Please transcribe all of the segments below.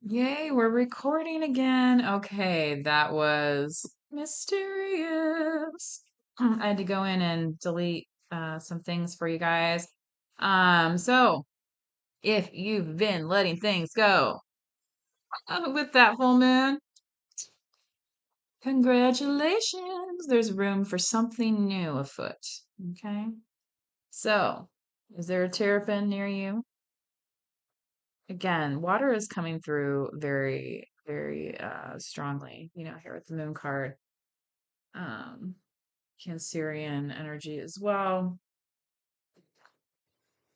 Yay, we're recording again. Okay, that was mysterious. I had to go in and delete some things for you guys. So if you've been letting things go with that full moon, congratulations. There's room for something new afoot. Okay. So, is there a terrapin near you? Again, water is coming through very, very strongly, here with the moon card. Um, Cancerian energy as well.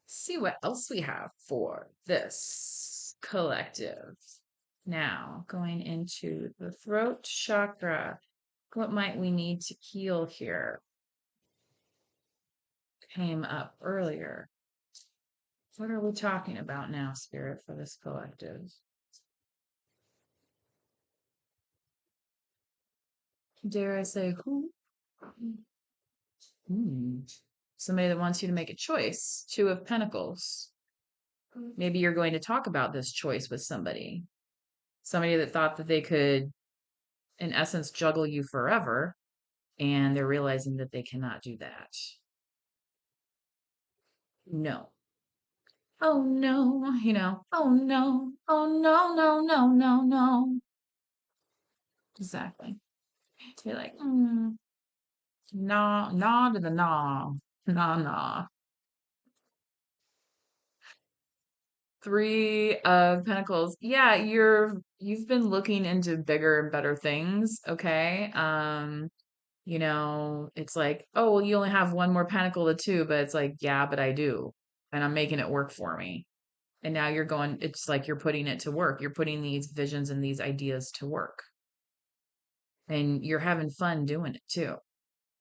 See what else we have for this collective. Now, going into the throat chakra, what might we need to heal here? Came up earlier. What are we talking about now, Spirit, for this collective? Dare I say who? Hmm. Somebody that wants you to make a choice. Two of Pentacles. Maybe you're going to talk about this choice with somebody. Somebody that thought that they could, in essence, juggle you forever, and they're realizing that they cannot do that. No. Oh no, oh no, oh no, no, no, no, no. Exactly. You're like, nah, nah to the nah, nah, nah. Three of Pentacles. Yeah, you've been looking into bigger and better things, okay? It's like, oh, well, you only have one more pentacle to two, but it's like, yeah, but I do. And I'm making it work for me. And now it's like you're putting it to work. You're putting these visions and these ideas to work. And you're having fun doing it too.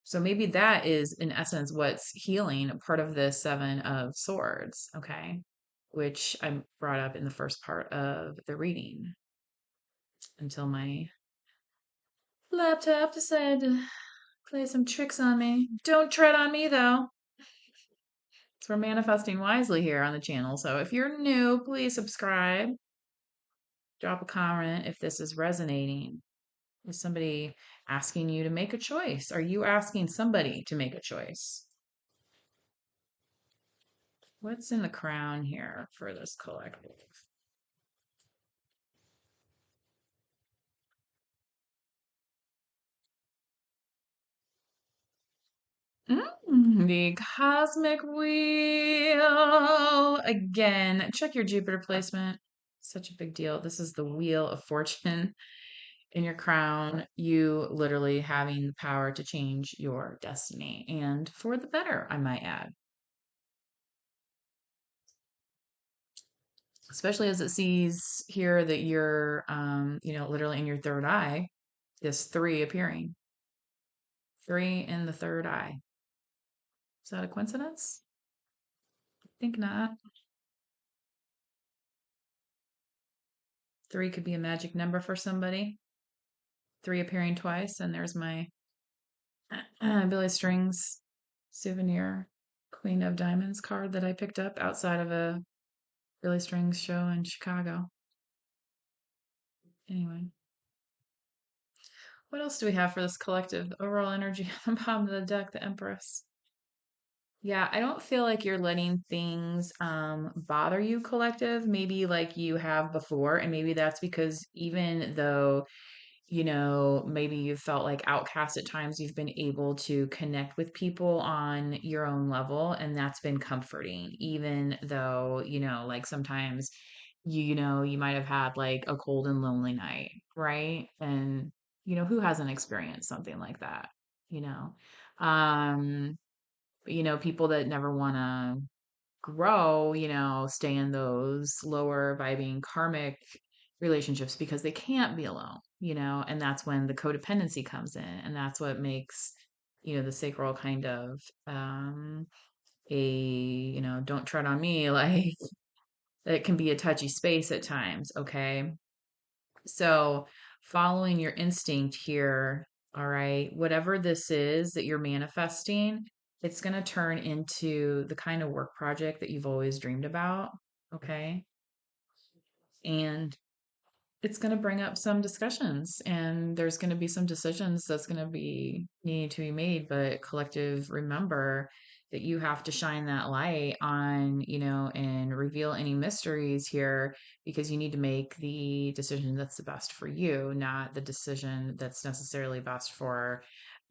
So maybe that is, in essence, what's healing part of the Seven of Swords, okay? Which I brought up in the first part of the reading until my laptop decided to play some tricks on me. Don't tread on me, though. So we're manifesting wisely here on the channel. So if you're new, please subscribe. Drop a comment if this is resonating. Is somebody asking you to make a choice? Are you asking somebody to make a choice? What's in the crown here for this collective? The cosmic wheel. Again, check your Jupiter placement. Such a big deal. This is the wheel of fortune in your crown. You literally having the power to change your destiny and for the better, I might add. Especially as it sees here that you're, literally in your third eye, this three appearing. Three in the third eye. Is that a coincidence? I think not. Three could be a magic number for somebody. Three appearing twice, and there's my Billy Strings souvenir Queen of Diamonds card that I picked up outside of a Billy Strings show in Chicago. Anyway, what else do we have for this collective? Overall energy on the bottom of the deck, the Empress. Yeah, I don't feel like you're letting things bother you, collective, maybe like you have before. And maybe that's because even though maybe you felt like outcast at times, you've been able to connect with people on your own level, and that's been comforting, even though, like sometimes, you might have had like a cold and lonely night, right? And, who hasn't experienced something like that, you know? Um, people that never want to grow, stay in those lower vibing karmic relationships because they can't be alone, and that's when the codependency comes in. And that's what makes, the sacral kind of a, don't tread on me, like it can be a touchy space at times. Okay. So following your instinct here, all right, whatever this is that you're manifesting, it's going to turn into the kind of work project that you've always dreamed about. Okay. And it's going to bring up some discussions and there's going to be some decisions that's going to be need to be made, but collective, remember that you have to shine that light on, and reveal any mysteries here, because you need to make the decision that's the best for you, not the decision that's necessarily best for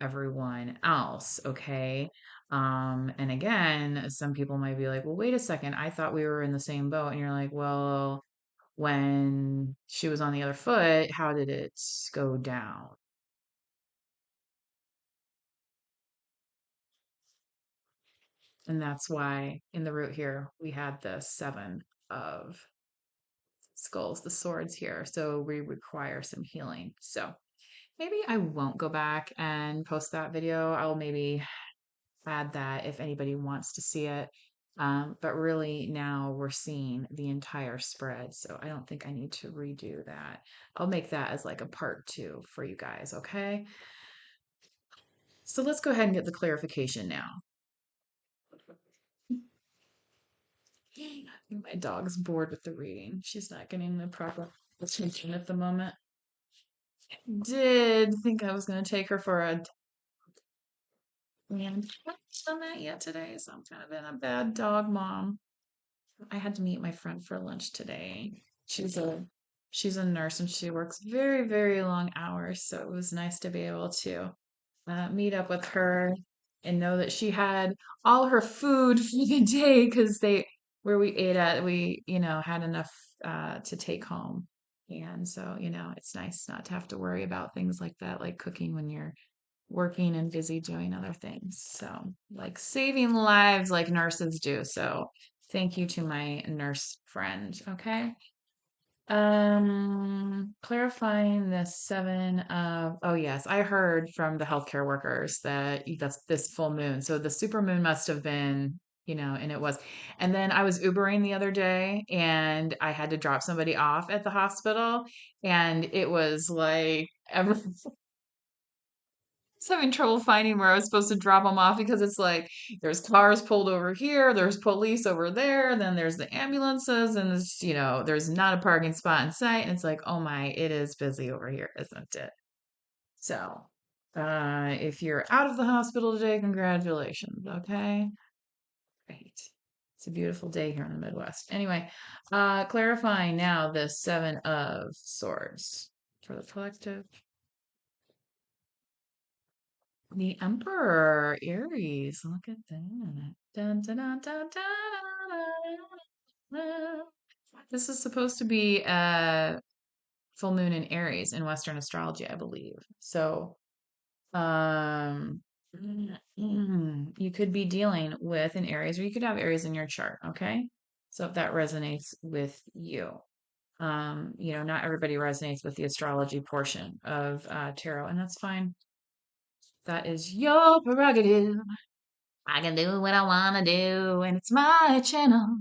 everyone else. Okay. And again, some people might be like, well, wait a second, I thought we were in the same boat. And you're like, well, when she was on the other foot, how did it go down? And that's why in the root here we had the seven of skulls, the swords here. So we require some healing. So maybe I won't go back and post that video. I'll maybe add that if anybody wants to see it. But really now we're seeing the entire spread. So I don't think I need to redo that. I'll make that as like a part two for you guys. Okay. So let's go ahead and get the clarification now. My dog's bored with the reading. She's not getting the proper attention at the moment. Did think I was going to take her for a and I haven't done that yet today, so I'm kind of in a bad dog mom. I had to meet my friend for lunch today. She's a nurse and she works very, very long hours, so it was nice to be able to meet up with her and know that she had all her food for the day, because they where we ate at, we had enough to take home. And so it's nice not to have to worry about things like that, like cooking when you're working and busy doing other things. So like saving lives like nurses do. So thank you to my nurse friend. Okay. Clarifying the seven of, oh yes, I heard from the healthcare workers that that's this full moon. So the super moon must have been, and it was. And then I was Ubering the other day and I had to drop somebody off at the hospital, and it was like was having trouble finding where I was supposed to drop them off, because it's like there's cars pulled over here, there's police over there, and then there's the ambulances, and there's not a parking spot in sight, and it's like, oh my, it is busy over here, isn't it? So, if you're out of the hospital today, congratulations. Okay, great. It's a beautiful day here in the Midwest. Anyway, clarifying now the seven of swords for the collective. The Emperor, Aries. Look at that. Dun, dun, dun, dun, dun, dun. This is supposed to be a full moon in Aries in Western astrology, I believe. So, um, you could be dealing with an Aries, or you could have Aries in your chart. Okay. So if that resonates with you, not everybody resonates with the astrology portion of tarot, and that's fine. That is your prerogative. I can do what I want to do, and it's my channel.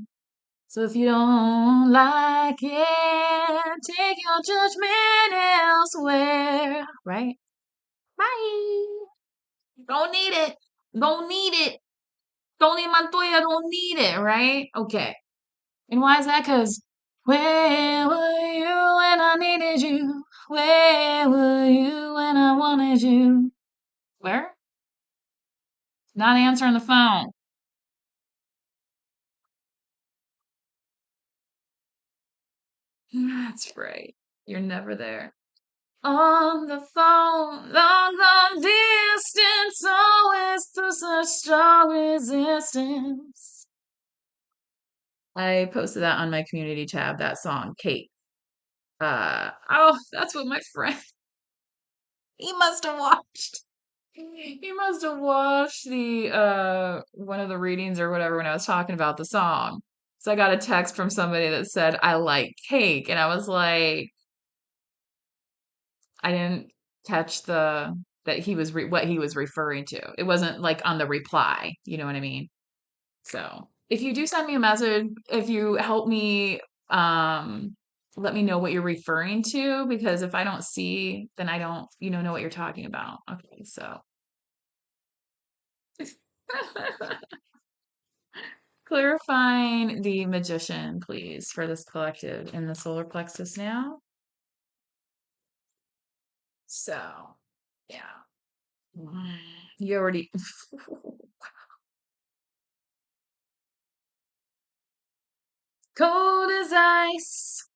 So if you don't like it, take your judgment elsewhere. Right? Bye. Don't need it. Don't need it. Don't need Montoya. Don't need it. Right? Okay. And why is that? Because where were you when I needed you? Where were you when I wanted you? Where? Not answering the phone. That's right. You're never there. On the phone, long, long distance, always through such strong resistance. I posted that on my community tab, that song, Kate. Oh, that's what my friend, he must have watched. He must have watched the one of the readings or whatever when I was talking about the song. So I got a text from somebody that said, I like cake. And I was like, I didn't catch the that he was what he was referring to. It wasn't like on the reply, you know what I mean? So, if you do send me a message, if you help me let me know what you're referring to, because if I don't see, then I don't, know what you're talking about. Okay, so clarifying the magician, please, for this collective in the solar plexus now. So, yeah. You already cold as ice,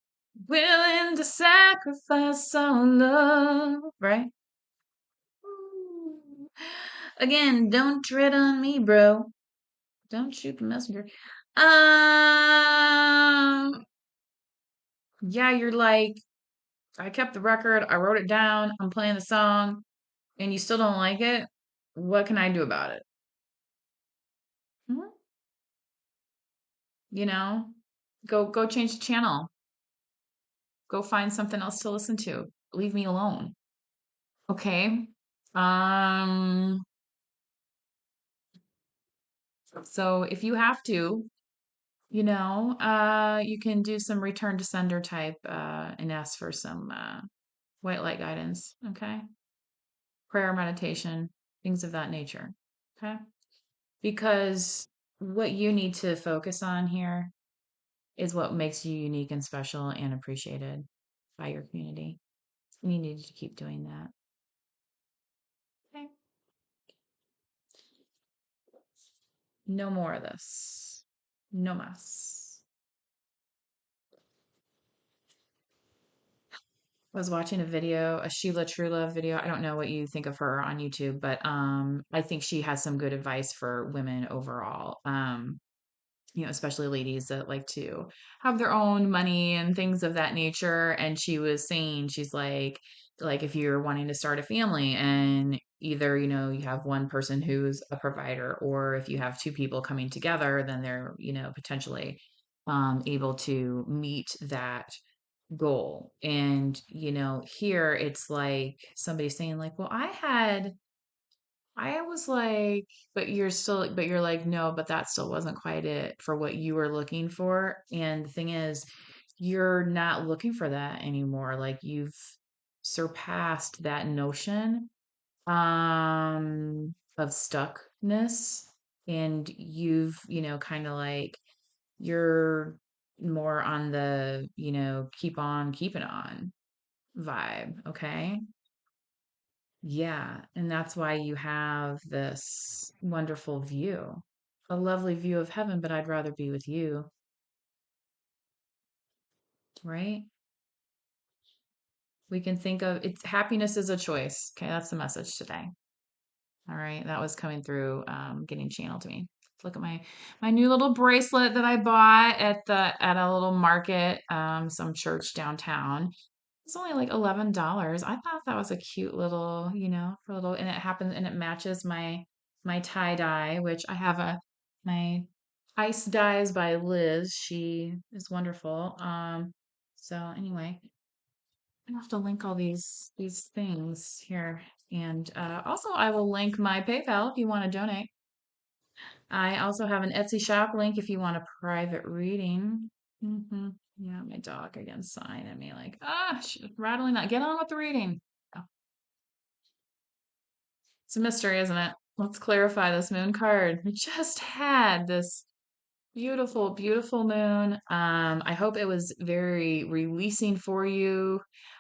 willing to sacrifice our love, right? Again, don't tread on me, bro. Don't shoot the messenger. Um, yeah, you're like, I kept the record, I wrote it down, I'm playing the song, and you still don't like it. What can I do about it? Mhm. You know, go change the channel. Go find something else to listen to. Leave me alone. Okay. Um, so if you have to, you can do some return to sender type and ask for some white light guidance. Okay. Prayer, meditation, things of that nature. Okay. Because what you need to focus on here is what makes you unique and special and appreciated by your community. And you need to keep doing that. Okay. No more of this. No más. I was watching a video, a Sheila Trula video. I don't know what you think of her on YouTube, but I think she has some good advice for women overall. Especially ladies that like to have their own money and things of that nature. And she was saying, she's like if you're wanting to start a family and either, you have one person who's a provider, or if you have two people coming together, then they're, potentially able to meet that goal. And, here it's like somebody saying like, well, I was like, but you're like, no, but that still wasn't quite it for what you were looking for. And the thing is, you're not looking for that anymore. Like you've surpassed that notion of stuckness, and you've, kind of like you're more on the, keep on keeping on vibe, okay? Yeah, and that's why you have this wonderful view, a lovely view of heaven, but I'd rather be with you, right? We can think of it's happiness is a choice. Okay, that's the message today. All right, that was coming through, getting channeled to me. Look at my new little bracelet that I bought at a little market, some church downtown. It's only like $11. I thought that was a cute little, for little, and it matches my tie dye, which I have my Ice Dyes by Liz. She is wonderful. So anyway, I have to link all these things here, and also I will link my PayPal if you want to donate. I also have an Etsy shop link if you want a private reading. Yeah, my dog again sighing at me like, she's rattling that. Get on with the reading. Oh, it's a mystery, isn't it? Let's clarify this moon card. We just had this beautiful, beautiful moon. I hope it was very releasing for you.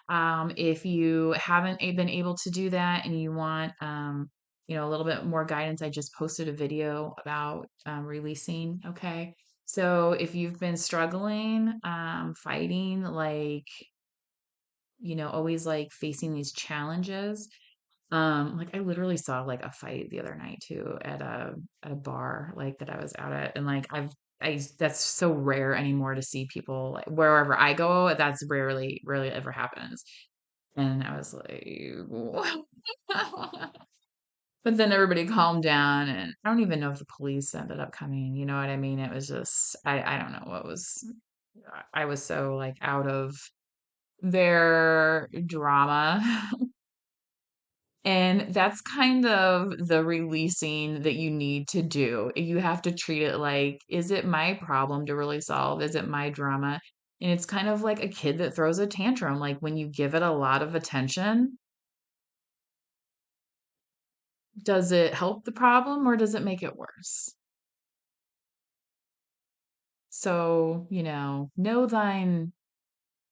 If you haven't been able to do that and you want, a little bit more guidance, I just posted a video about releasing. Okay. So if you've been struggling, fighting, like, always like facing these challenges, like I literally saw like a fight the other night too at a bar like that I was out at, and like that's so rare anymore to see people like wherever I go, that's rarely ever happens. And I was like, but then everybody calmed down, and I don't even know if the police ended up coming. You know what I mean? It was just I don't know what was. I was so like out of their drama. And that's kind of the releasing that you need to do. You have to treat it like, is it my problem to really solve? Is it my drama? And it's kind of like a kid that throws a tantrum. Like when you give it a lot of attention, does it help the problem or does it make it worse? So, know thine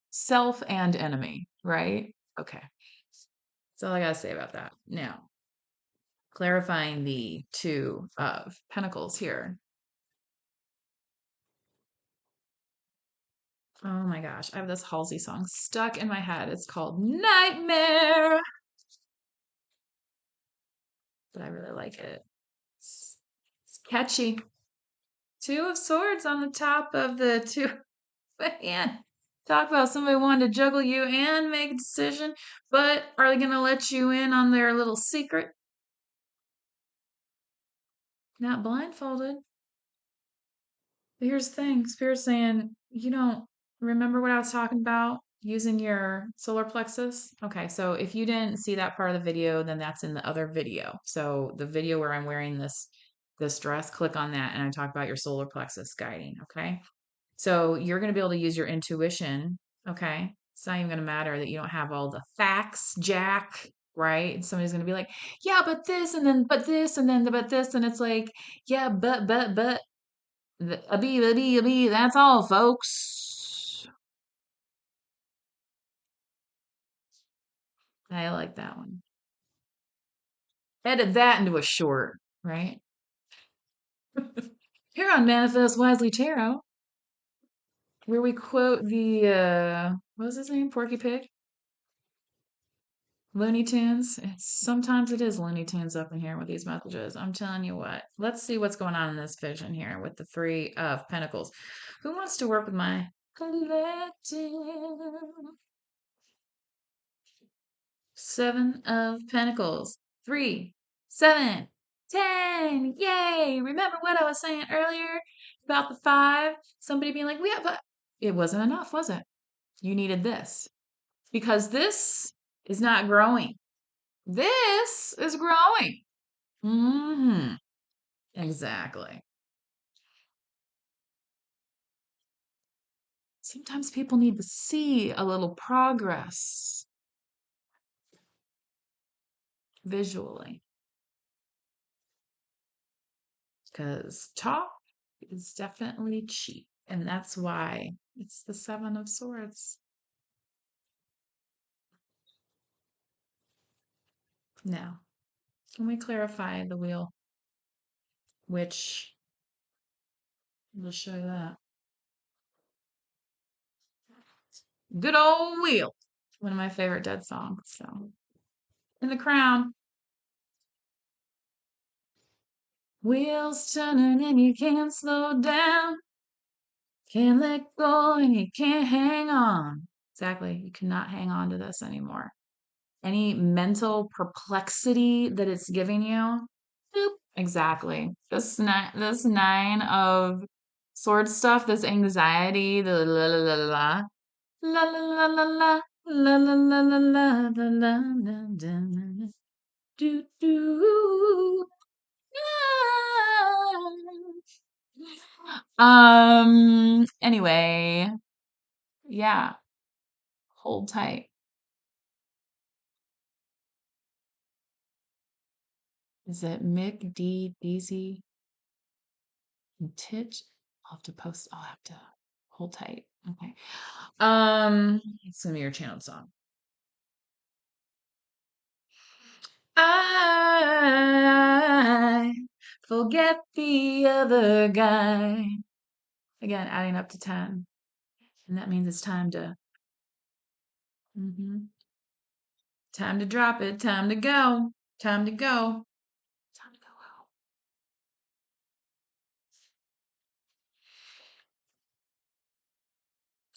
self and enemy, right? Okay. That's all I gotta say about that. Now, clarifying the Two of Pentacles here. Oh my gosh, I have this Halsey song stuck in my head. It's called Nightmare, but I really like it. It's catchy. Two of Swords on the top of the two. Man, talk about somebody wanting to juggle you and make a decision, but are they going to let you in on their little secret? Not blindfolded. But here's the thing, Spirit's saying, you don't remember what I was talking about using your solar plexus? Okay, so if you didn't see that part of the video, then that's in the other video. So the video where I'm wearing this dress, click on that and I talk about your solar plexus guiding, okay? So you're going to be able to use your intuition, okay? It's not even going to matter that you don't have all the facts, Jack, right? And somebody's going to be like, yeah, but this, and then, but this, and then, but this. And it's like, yeah, but, a B, that's all, folks. I like that one. Edit that into a short, right? Here on Manifest Wisely Tarot, where we quote the, what was his name? Porky Pig? Looney Tunes. Sometimes it is Looney Tunes up in here with these messages. I'm telling you what. Let's see what's going on in this vision here with the Three of Pentacles. Who wants to work with my collective? Seven of Pentacles. 3, 7, 10. Yay! Remember what I was saying earlier about the 5? Somebody being like, yeah, but it wasn't enough, was it? You needed this. Because this is not growing. This is growing. Hmm. Exactly. Sometimes people need to see a little progress visually because talk is definitely cheap. And that's why it's the Seven of Swords. Now, can we clarify the wheel? Which will show you that. Good old wheel. One of my favorite Dead songs. So, in the crown. Wheels turning and you can't slow down. Can't let go and you can't hang on. Exactly. You cannot hang on to this anymore. Any mental perplexity that it's giving you, boop. Exactly. This nine of sword stuff, this anxiety, the la la la la la la la la la la la la la la la la la la do do. Anyway, yeah, hold tight. Is it Mick D Deasy Titch? I'll have to post, I'll have to hold tight. Okay. It's gonna be your channel song. I forget the other guy. Again, adding up to 10. And that means it's time to time to drop it, time to go. Time to go. Time to go out.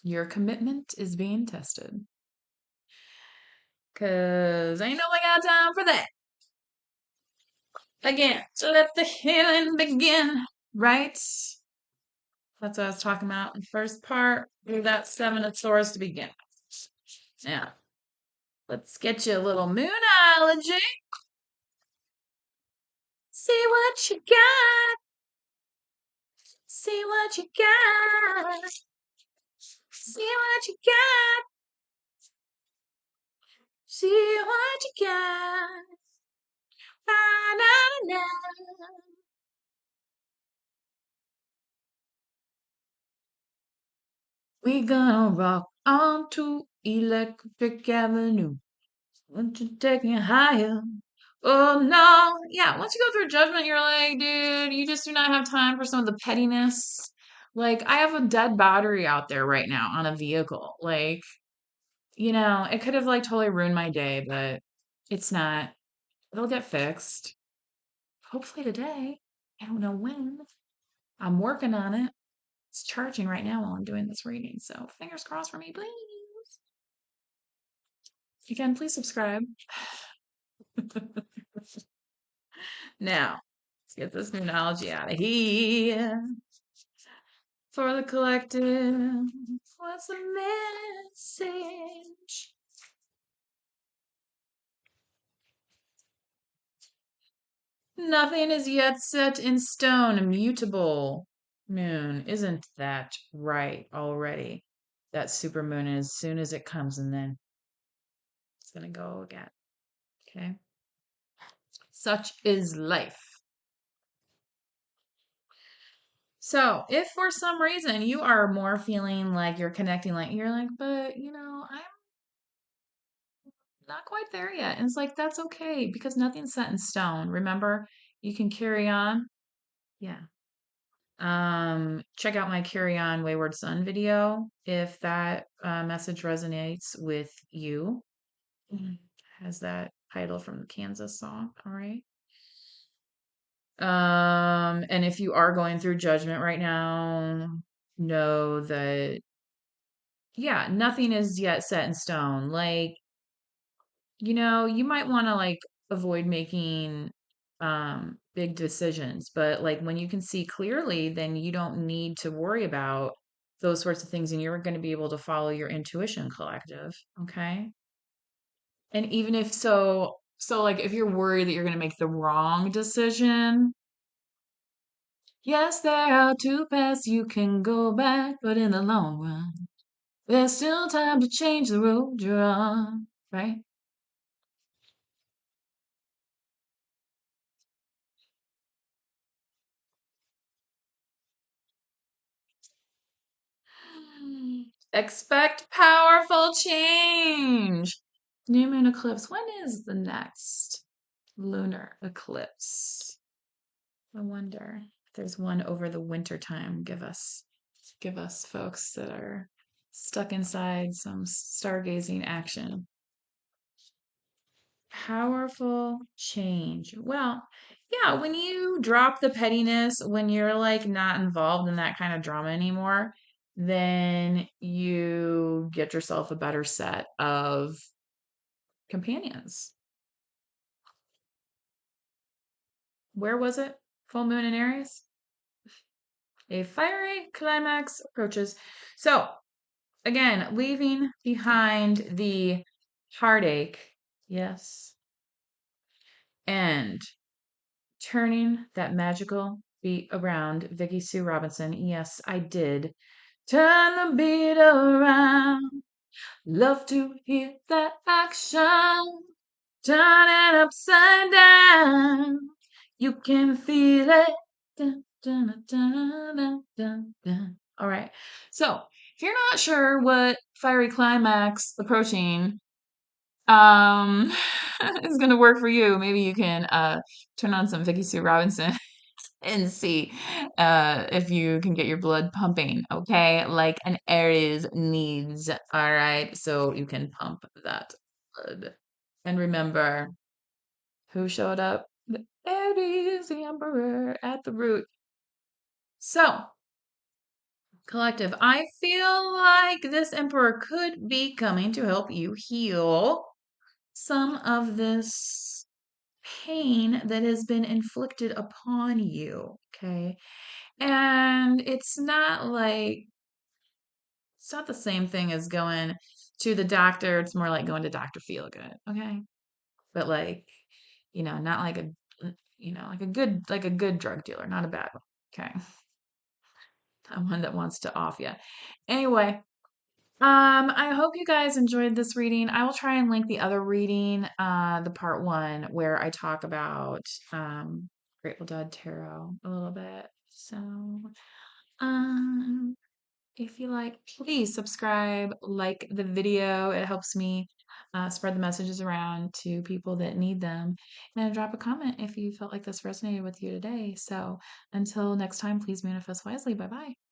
Your commitment is being tested. Cause ain't nobody got time for that. Again, so let the healing begin, right? That's what I was talking about in the first part. Do that Seven of Swords to begin. Now, let's get you a little moonology. See what you got. See what you got. See what you got. See what you got. Na, na, na. We gonna rock on to Electric Avenue. Won't you take me higher? Oh no. Yeah, once you go through judgment, you're like, dude, you just do not have time for some of the pettiness. Like, I have a dead battery out there right now on a vehicle. Like, it could have like totally ruined my day, but it's not. It'll get fixed. Hopefully today. I don't know when. I'm working on it. It's charging right now while I'm doing this reading. So fingers crossed for me, please. Again, please subscribe. Now, let's get this numerology out of here. For the collective, what's the message? Nothing is yet set in stone, immutable. Moon, isn't that right already? That super moon, as soon as it comes, and then it's gonna go again. Okay. Such is life. So, if for some reason you are more feeling like you're connecting, like you're like, but I'm not quite there yet. And it's like, that's okay because nothing's set in stone. Remember, you can carry on. Yeah. Check out my Carry On Wayward Son video if that message resonates with you. Has that title from the Kansas song. All right. And if you are going through judgment right now, know that, yeah, nothing is yet set in stone. Like, you might want to like avoid making big decisions, but like when you can see clearly, then you don't need to worry about those sorts of things and you're going to be able to follow your intuition, collective. Okay? And even if so like if you're worried that you're going to make the wrong decision, yes, there are two paths you can go back, but in the long run, there's still time to change the road you're on, right? Expect powerful change. New moon eclipse. When is the next lunar eclipse? I wonder if there's one over the winter time. Give us folks that are stuck inside some stargazing action. Powerful change. Well, yeah, when you drop the pettiness, when you're like not involved in that kind of drama anymore, then you get yourself a better set of companions. Where was it? Full moon in Aries? A fiery climax approaches. So, again, leaving behind the heartache. Yes. And turning that magical beat around. Vicky Sue Robinson. Yes, I did. Turn the beat around. Love to hear that action. Turn it upside down. You can feel it. Dun, dun, dun, dun, dun, dun. All right. So, if you're not sure what fiery climax approaching um is going to work for you, maybe you can turn on some Vicky Sue Robinson and see if you can get your blood pumping, okay? Like an Aries needs, all right? So you can pump that blood. And remember, who showed up? The Aries, the Emperor at the root. So, collective, I feel like this Emperor could be coming to help you heal some of this pain that has been inflicted upon you, okay? And it's not the same thing as going to the doctor. It's more like going to Dr. Feelgood, okay? But like, not like like a good drug dealer, not a bad one. Okay. One that wants to off you. Anyway, I hope you guys enjoyed this reading. I will try and link the other reading, the part one, where I talk about Grateful Dead Tarot a little bit. So, um, if you like, please subscribe, like the video. It helps me Spread the messages around to people that need them, and drop a comment if you felt like this resonated with you today. So until next time, please manifest wisely. Bye bye.